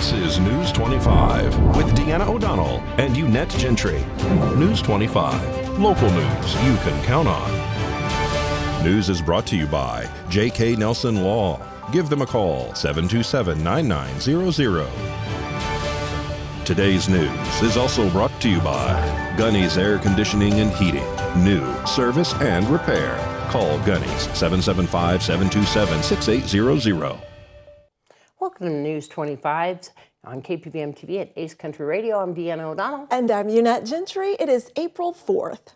This is News 25 with Deanna O'Donnell and Unette Gentry. News 25, local news you can count on. News is brought to you by J.K. Nelson Law. Give them a call, 727-9900. Today's news is also brought to you by Gunny's Air Conditioning and Heating. New service and repair. Call Gunny's 775-727-6800. Welcome to News 25 on KPVM TV at Ace Country Radio. I'm Deanna O'Donnell. And I'm Unette Gentry. It is April 4th.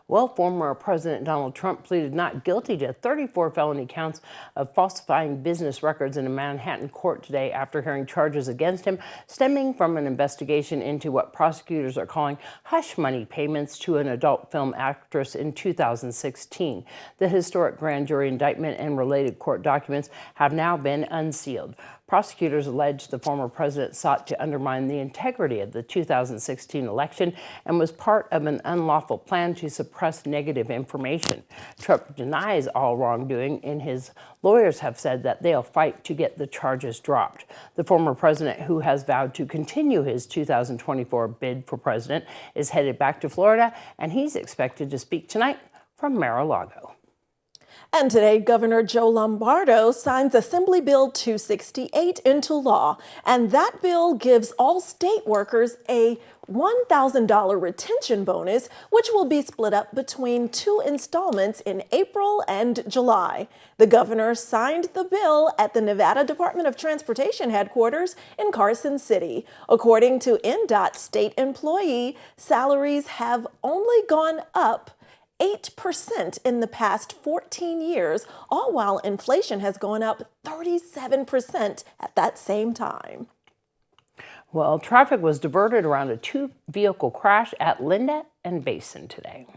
Well, former President Donald Trump pleaded not guilty to 34 felony counts of falsifying business records in a Manhattan court today after hearing charges against him stemming from an investigation into what prosecutors are calling hush money payments to an adult film actress in 2016. The historic grand jury indictment and related court documents have now been unsealed. Prosecutors allege the former president sought to undermine the integrity of the 2016 election and was part of an unlawful plan to suppress negative information. Trump denies all wrongdoing, and his lawyers have said that they'll fight to get the charges dropped. The former president, who has vowed to continue his 2024 bid for president, is headed back to Florida, and he's expected to speak tonight from Mar-a-Lago. And today, Governor Joe Lombardo signs Assembly Bill 268 into law, and that bill gives all state workers a $1,000 retention bonus, which will be split up between 2 installments in April and July. The governor signed the bill at the Nevada Department of Transportation headquarters in Carson City. According to NDOT state employee, salaries have only gone up 8% in the past 14 years, all while inflation has gone up 37% at that same time. Well, traffic was diverted around a 2-vehicle crash at Linda and Basin today.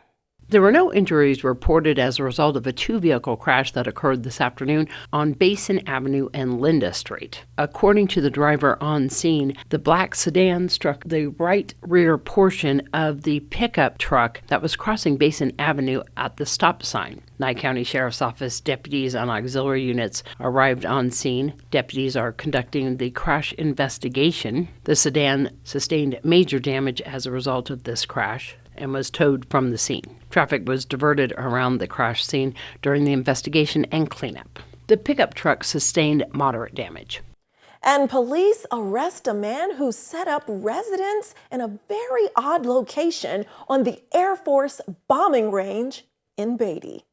There were no injuries reported as a result of a 2-vehicle crash that occurred this afternoon on Basin Avenue and Linda Street. According to the driver on scene, the black sedan struck the right rear portion of the pickup truck that was crossing Basin Avenue at the stop sign. Nye County Sheriff's Office deputies and auxiliary units arrived on scene. Deputies are conducting the crash investigation. The sedan sustained major damage as a result of this crash and was towed from the scene. Traffic was diverted around the crash scene during the investigation and cleanup. The pickup truck sustained moderate damage. And police arrest a man who set up residence in a very odd location on the Air Force bombing range in Beatty.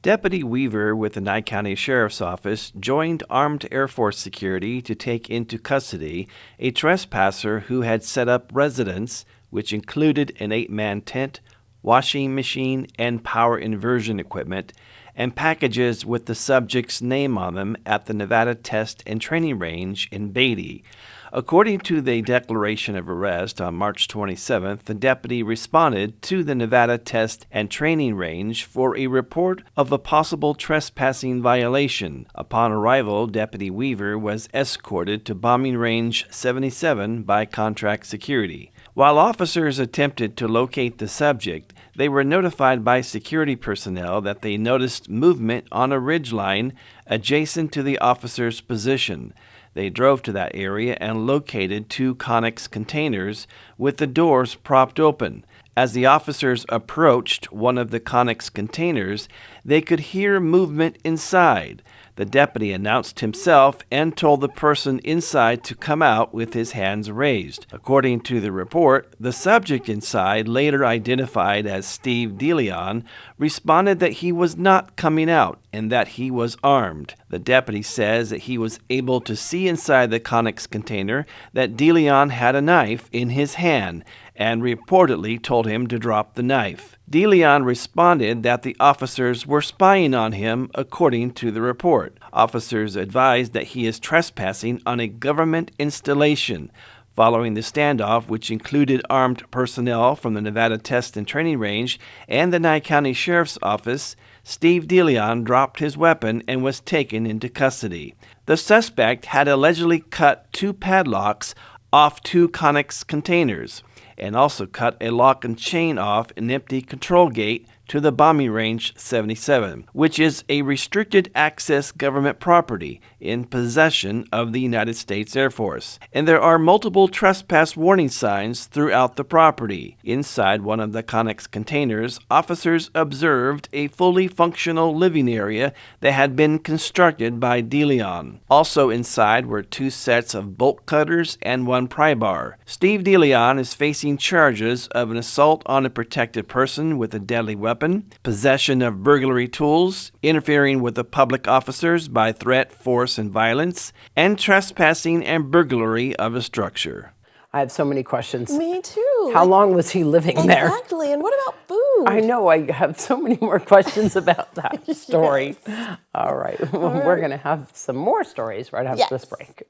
Deputy Weaver with the Nye County Sheriff's Office joined armed Air Force security to take into custody a trespasser who had set up residence, which included an 8-man tent, washing machine, and power inversion equipment, and packages with the subject's name on them at the Nevada Test and Training Range in Beatty. According to the declaration of arrest on March 27th, the deputy responded to the Nevada Test and Training Range for a report of a possible trespassing violation. Upon arrival, Deputy Weaver was escorted to Bombing Range 77 by contract security. While officers attempted to locate the subject, they were notified by security personnel that they noticed movement on a ridgeline adjacent to the officer's position. They drove to that area and located 2 Conex containers with the doors propped open. As the officers approached one of the Conex containers, they could hear movement inside. The deputy announced himself and told the person inside to come out with his hands raised. According to the report, the subject inside, later identified as Steve DeLeon, responded that he was not coming out and that he was armed. The deputy says that he was able to see inside the Conex container that DeLeon had a knife in his hand and reportedly told him to drop the knife. DeLeon responded that the officers were spying on him, according to the report. Officers advised that he is trespassing on a government installation. Following the standoff, which included armed personnel from the Nevada Test and Training Range and the Nye County Sheriff's Office, Steve DeLeon dropped his weapon and was taken into custody. The suspect had allegedly cut 2 padlocks off 2 Conex containers and also cut a lock and chain off an empty control gate to the bombing range 77, which is a restricted access government property in possession of the United States Air Force. And there are multiple trespass warning signs throughout the property. Inside one of the Connex containers, officers observed a fully functional living area that had been constructed by DeLeon. Also inside were 2 sets of bolt cutters and 1 pry bar. Steve DeLeon is facing charges of an assault on a protected person with a deadly weapon, possession of burglary tools, interfering with the public officers by threat, force, and violence, and trespassing and burglary of a structure. I have so many questions. Me too. How long was he living there? Exactly. And what about food? I know. I have so many more questions about that story. Yes. All right. We're going to have some more stories right after this break.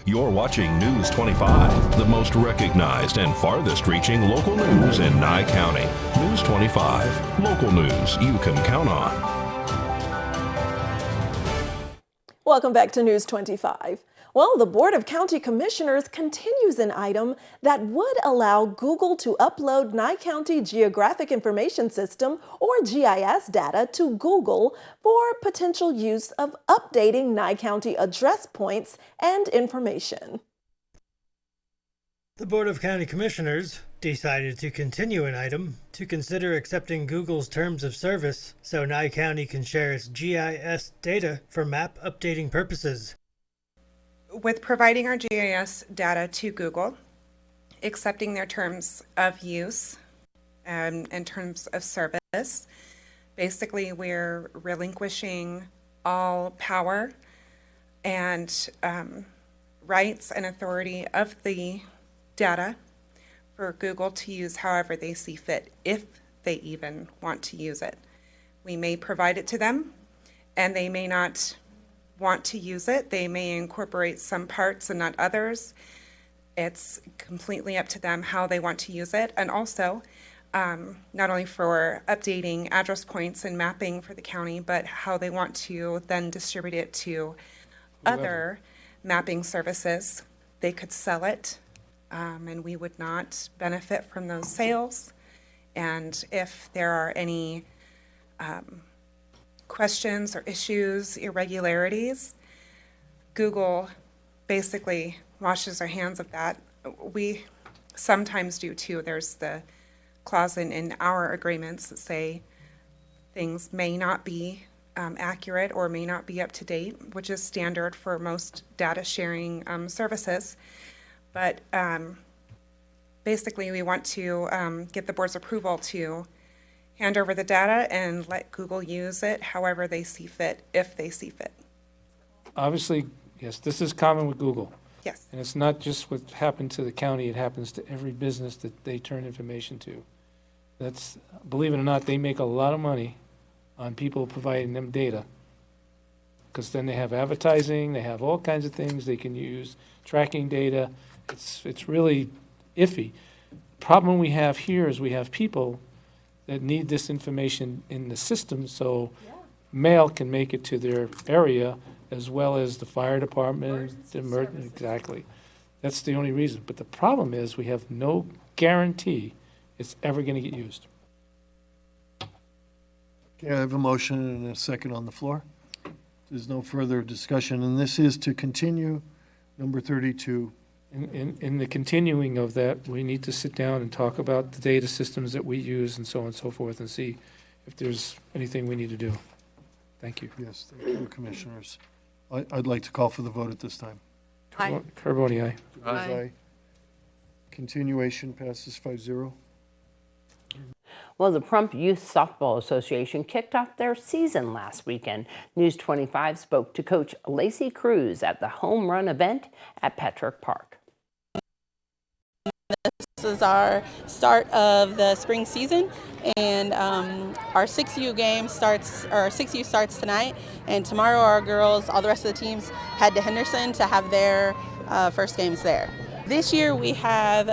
You're watching News 25, the most recognized and farthest reaching local news in Nye County. News 25, local news you can count on. Welcome back to News 25. Well, the Board of County Commissioners continues an item that would allow Google to upload Nye County Geographic Information System, or GIS, data to Google for potential use of updating Nye County address points and information. The Board of County Commissioners decided to continue an item to consider accepting Google's terms of service so Nye County can share its GIS data for map updating purposes. With providing our GIS data to Google, accepting their terms of use and terms of service, basically we're relinquishing all power and rights and authority of the data for Google to use however they see fit, if they even want to use it. We may provide it to them, and they may not want to use it. They may incorporate some parts and not others. It's completely up to them how they want to use it. And also, not only for updating address points and mapping for the county, but how they want to then distribute it to other mapping services. They could sell it, and we would not benefit from those sales. And if there are any questions or issues, irregularities, Google basically washes their hands of that. We sometimes do too. There's the clause in our agreements that say things may not be accurate or may not be up to date, which is standard for most data sharing services. But basically we want to get the board's approval to hand over the data and let Google use it however they see fit, if they see fit. Obviously, yes, this is common with Google. Yes. And it's not just what happened to the county, it happens to every business that they turn information to. That's, believe it or not, they make a lot of money on people providing them data. Because then they have advertising, they have all kinds of things they can use, tracking data. It's really iffy. The problem we have here is we have people that need this information in the system, so mail can make it to their area, as well as the fire department, exactly. That's the only reason. But the problem is we have no guarantee it's ever going to get used. Okay, I have a motion and a second on the floor. There's no further discussion, and this is to continue number 32. In the continuing of that, we need to sit down and talk about the data systems that we use and so on and so forth, and see if there's anything we need to do. Thank you. Yes, thank you, Commissioners. I'd like to call for the vote at this time. Aye. Carboni, aye. Aye. Continuation passes 5-0. Well, the Prump Youth Softball Association kicked off their season last weekend. News 25 spoke to Coach Lacey Cruz at the home run event at Petrick Park. This is our start of the spring season, and our 6U game starts, or 6U starts tonight, and tomorrow our girls, all the rest of the teams, head to Henderson to have their first games there. This year we have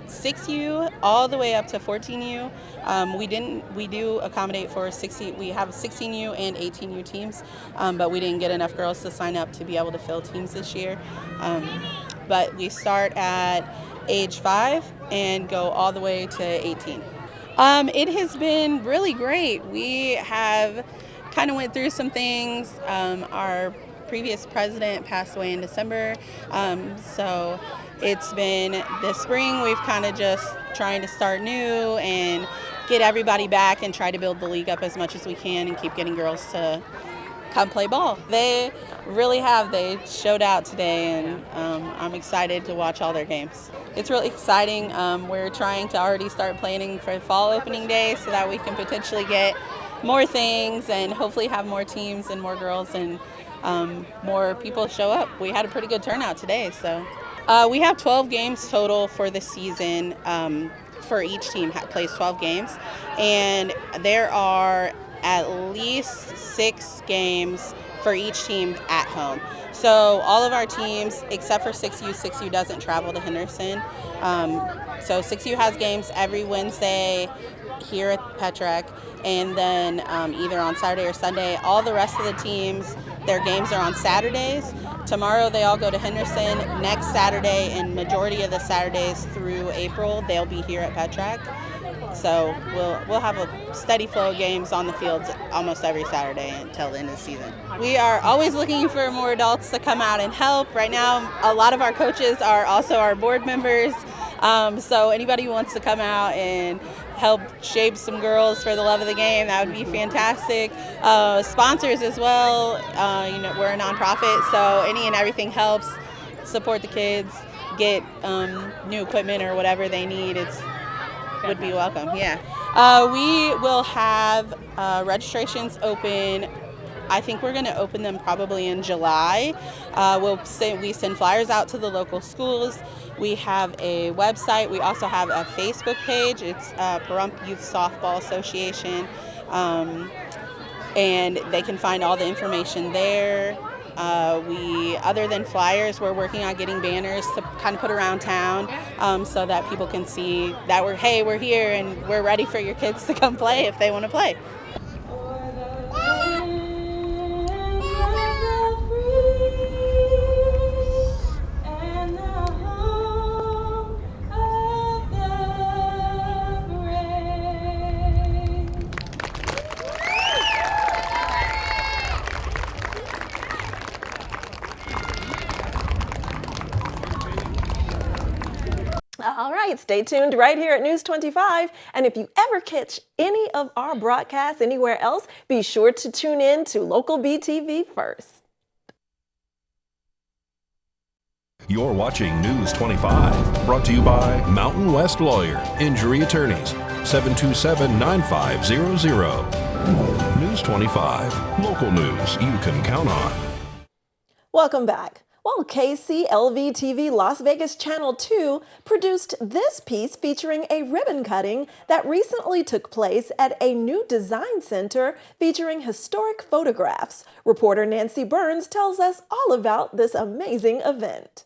6U all the way up to 14U. We do accommodate for 16. We have 16U and 18U teams, but we didn't get enough girls to sign up to be able to fill teams this year. But we start at age 5 and go all the way to 18. It has been really great. We have kind of went through some things. Our previous president passed away in December, so it's been this spring we've kind of just trying to start new and get everybody back and try to build the league up as much as we can and keep getting girls to come play ball. They really have. They showed out today, and I'm excited to watch all their games. It's really exciting. We're trying to already start planning for fall opening day so that we can potentially get more things and hopefully have more teams and more girls and more people show up. We had a pretty good turnout today. So we have 12 games total for the season. For each team plays 12 games, and there are at least 6 games for each team at home. So all of our teams, except for 6U doesn't travel to Henderson. So 6U has games every Wednesday here at Petrec, and then either on Saturday or Sunday. All the rest of the teams, their games are on Saturdays. Tomorrow they all go to Henderson. Next Saturday, and majority of the Saturdays through April, they'll be here at Petrec. So we'll have a steady flow of games on the fields almost every Saturday until the end of the season. We are always looking for more adults to come out and help. Right now, a lot of our coaches are also our board members. So anybody who wants to come out and help shape some girls for the love of the game, that would be fantastic. Sponsors as well. We're a nonprofit, so any and everything helps. Support the kids, get new equipment or whatever they need. Would be welcome. Yeah. We will have registrations open. I think we're going to open them probably in July. We send flyers out to the local schools. We have a website. We also have a Facebook page. It's Pahrump Youth Softball Association, and they can find all the information there. Other than flyers, we're working on getting banners to kind of put around town so that people can see that we're here and we're ready for your kids to come play if they want to play. All right, stay tuned right here at News 25. And if you ever catch any of our broadcasts anywhere else, be sure to tune in to local BTV first. You're watching News 25, brought to you by Mountain West Lawyer, Injury Attorneys, 727-9500. News 25, local news you can count on. Welcome back. Well, KCLV-TV Las Vegas Channel 2 produced this piece featuring a ribbon cutting that recently took place at a new design center featuring historic photographs. Reporter Nancy Burns tells us all about this amazing event.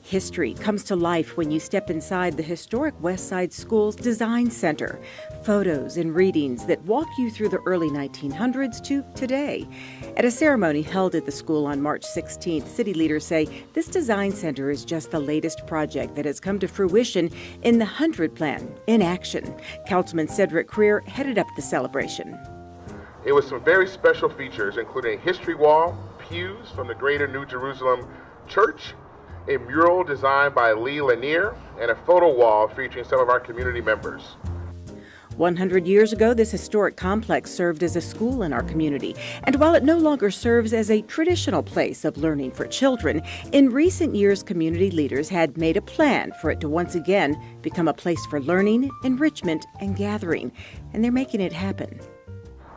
History comes to life when you step inside the historic West Side School's Design Center. Photos and readings that walk you through the early 1900s to today. At a ceremony held at the school on March 16th, city leaders say this design center is just the latest project that has come to fruition in the 100 Plan in action. Councilman Cedric Creer headed up the celebration. It was some very special features, including a history wall, pews from the Greater New Jerusalem Church, a mural designed by Lee Lanier, and a photo wall featuring some of our community members. 100 years ago, this historic complex served as a school in our community. And while it no longer serves as a traditional place of learning for children, in recent years, community leaders had made a plan for it to once again become a place for learning, enrichment, and gathering. And they're making it happen.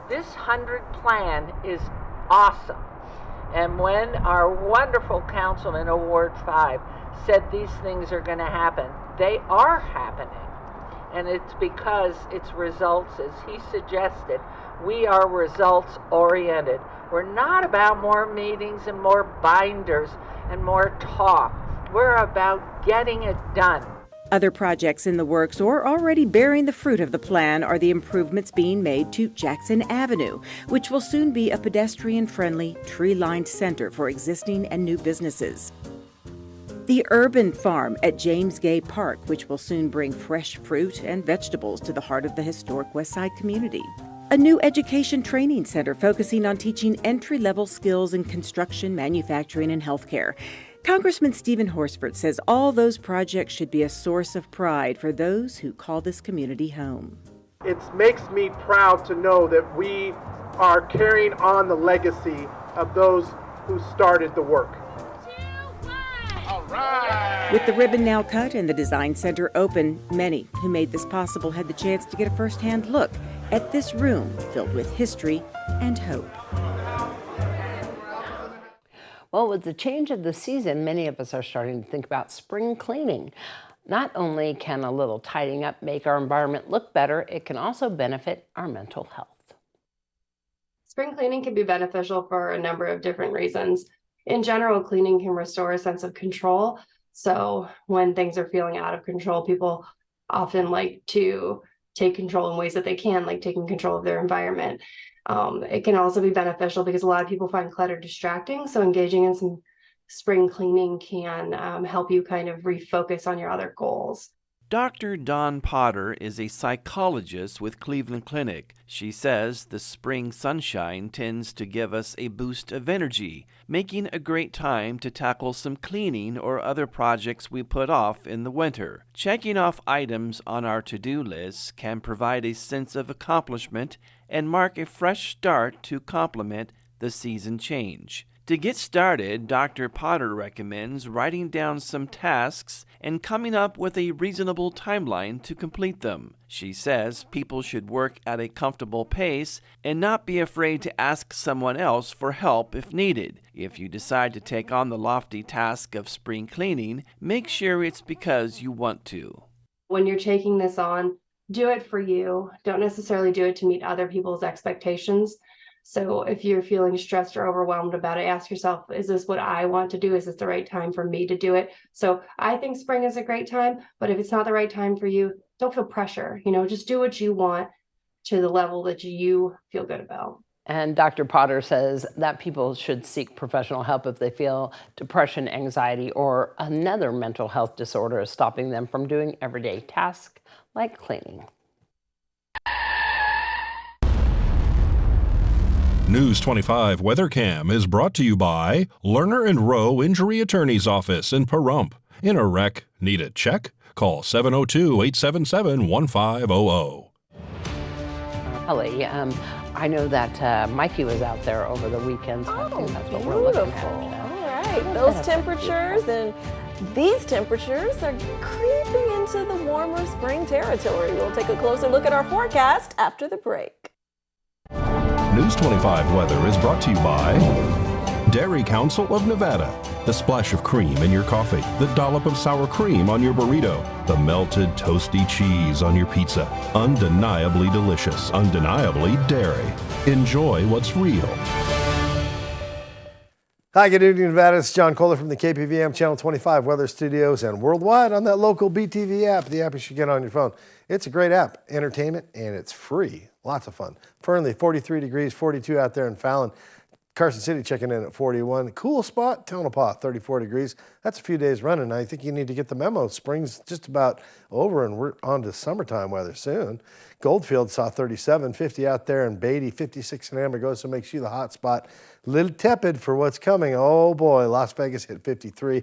This 100 Plan is awesome. And when our wonderful councilman, Ward 5, said these things are going to happen, they are happening. And it's because it's results, as he suggested. We are results oriented. We're not about more meetings and more binders and more talk. We're about getting it done. Other projects in the works or already bearing the fruit of the plan are the improvements being made to Jackson Avenue, which will soon be a pedestrian-friendly, tree-lined center for existing and new businesses. The Urban Farm at James Gay Park, which will soon bring fresh fruit and vegetables to the heart of the historic West Side community. A new education training center focusing on teaching entry-level skills in construction, manufacturing, and healthcare. Congressman Stephen Horsford says all those projects should be a source of pride for those who call this community home. It makes me proud to know that we are carrying on the legacy of those who started the work. All right. With the ribbon now cut and the design center open, many who made this possible had the chance to get a first-hand look at this room filled with history and hope. Well, with the change of the season, many of us are starting to think about spring cleaning. Not only can a little tidying up make our environment look better, it can also benefit our mental health. Spring cleaning can be beneficial for a number of different reasons. In general, cleaning can restore a sense of control. So when things are feeling out of control, people often like to take control in ways that they can, like taking control of their environment. It can also be beneficial because a lot of people find clutter distracting. So engaging in some spring cleaning can help you kind of refocus on your other goals. Dr. Dawn Potter is a psychologist with Cleveland Clinic. She says the spring sunshine tends to give us a boost of energy, making a great time to tackle some cleaning or other projects we put off in the winter. Checking off items on our to-do list can provide a sense of accomplishment and mark a fresh start to complement the season change. To get started, Dr. Potter recommends writing down some tasks and coming up with a reasonable timeline to complete them. She says people should work at a comfortable pace and not be afraid to ask someone else for help if needed. If you decide to take on the lofty task of spring cleaning, make sure it's because you want to. When you're taking this on, do it for you. Don't necessarily do it to meet other people's expectations. So if you're feeling stressed or overwhelmed about it, ask yourself, is this what I want to do? Is this the right time for me to do it? So I think spring is a great time, but if it's not the right time for you, don't feel pressure. Just do what you want to the level that you feel good about. And Dr. Potter says that people should seek professional help if they feel depression, anxiety, or another mental health disorder is stopping them from doing everyday tasks like cleaning. News 25 WeatherCam is brought to you by Lerner and Rowe Injury Attorney's Office in Pahrump. In a wreck, need a check? Call 702-877-1500. Ellie, I know that Mikey was out there over the weekend, so I think that's what we're looking at. All right, those temperatures and these temperatures are creeping into the warmer spring territory. We'll take a closer look at our forecast after the break. News 25 weather is brought to you by Dairy Council of Nevada. The splash of cream in your coffee, the dollop of sour cream on your burrito, the melted toasty cheese on your pizza. Undeniably delicious, undeniably dairy. Enjoy what's real. Hi, good evening, Nevada. It's John Kohler from the KPVM Channel 25 Weather Studios and worldwide on that local BTV app, the app you should get on your phone. It's a great app, entertainment, and it's free. Lots of fun. Fernley, 43 degrees, 42 out there in Fallon. Carson City checking in at 41. Cool spot, Tonopah, 34 degrees. That's a few days running. I think you need to get the memo. Spring's just about over and we're on to summertime weather soon. Goldfield saw 37, 50 out there in Beatty, 56 in Amargosa makes you the hot spot. Little tepid for what's coming. Oh boy, Las Vegas hit 53.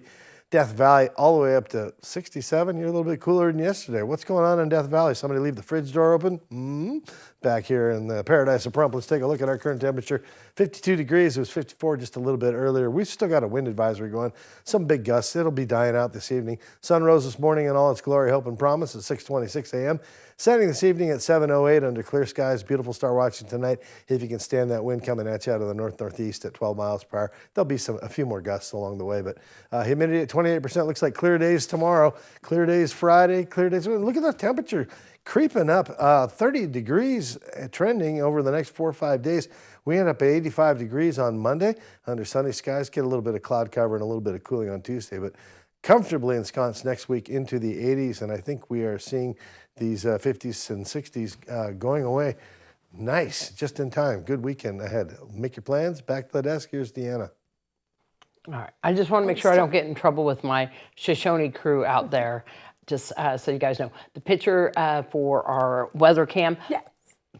Death Valley all the way up to 67. You're a little bit cooler than yesterday. What's going on in Death Valley? Somebody leave the fridge door open? Back here in the paradise of Pahrump, let's take a look at our current temperature. 52 degrees. It was 54 just a little bit earlier. We've still got a wind advisory going. Some big gusts. It'll be dying out this evening. Sun rose this morning in all its glory, hope, and promise at 6:26 a.m. Setting this evening at 7:08 under clear skies. Beautiful star watching tonight. If you can stand that wind coming at you out of the north-northeast at 12 miles per hour. There'll be a few more gusts along the way, but humidity at 28%. Looks like clear days tomorrow. Clear days Friday. Clear days. Look at the temperature creeping up. 30 degrees trending over the next 4 or 5 days. We end up at 85 degrees on Monday under sunny skies. Get a little bit of cloud cover and a little bit of cooling on Tuesday, but comfortably ensconced next week into the 80s, and I think we are seeing these 50s and 60s going away. Nice, just in time. Good weekend ahead. Make your plans. Back to the desk. Here's Deanna. All right. I just want to make sure I don't get in trouble with my Shoshone crew out there. Just so you guys know, the picture for our weather cam. Yes.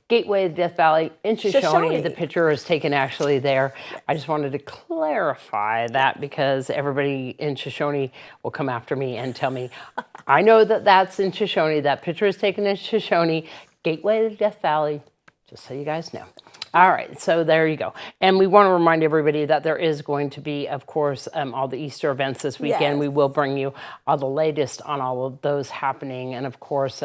Gateway of Death Valley in Shoshone. The picture is taken actually there. Yes. I just wanted to clarify that because everybody in Shoshone will come after me and tell me, I know that that's in Shoshone. That picture is taken in Shoshone. Gateway of Death Valley, just so you guys know. All right, so there you go. And we want to remind everybody that there is going to be, of course, all the Easter events this weekend. Yes. We will bring you all the latest on all of those happening. And of course,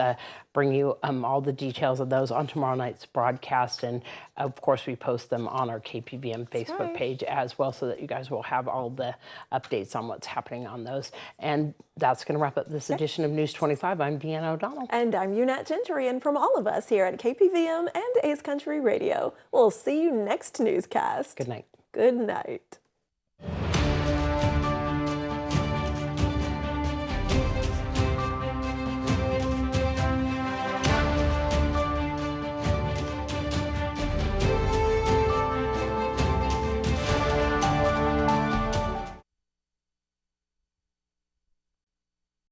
bring you all the details of those on tomorrow night's broadcast. And of course, we post them on our KPVM Facebook page as well, so that you guys will have all the updates on what's happening on those. And that's going to wrap up this edition of News 25. I'm Deanna O'Donnell. And I'm Unette Gentry. And from all of us here at KPVM and Ace Country Radio, we'll see you next newscast. Good night. Good night.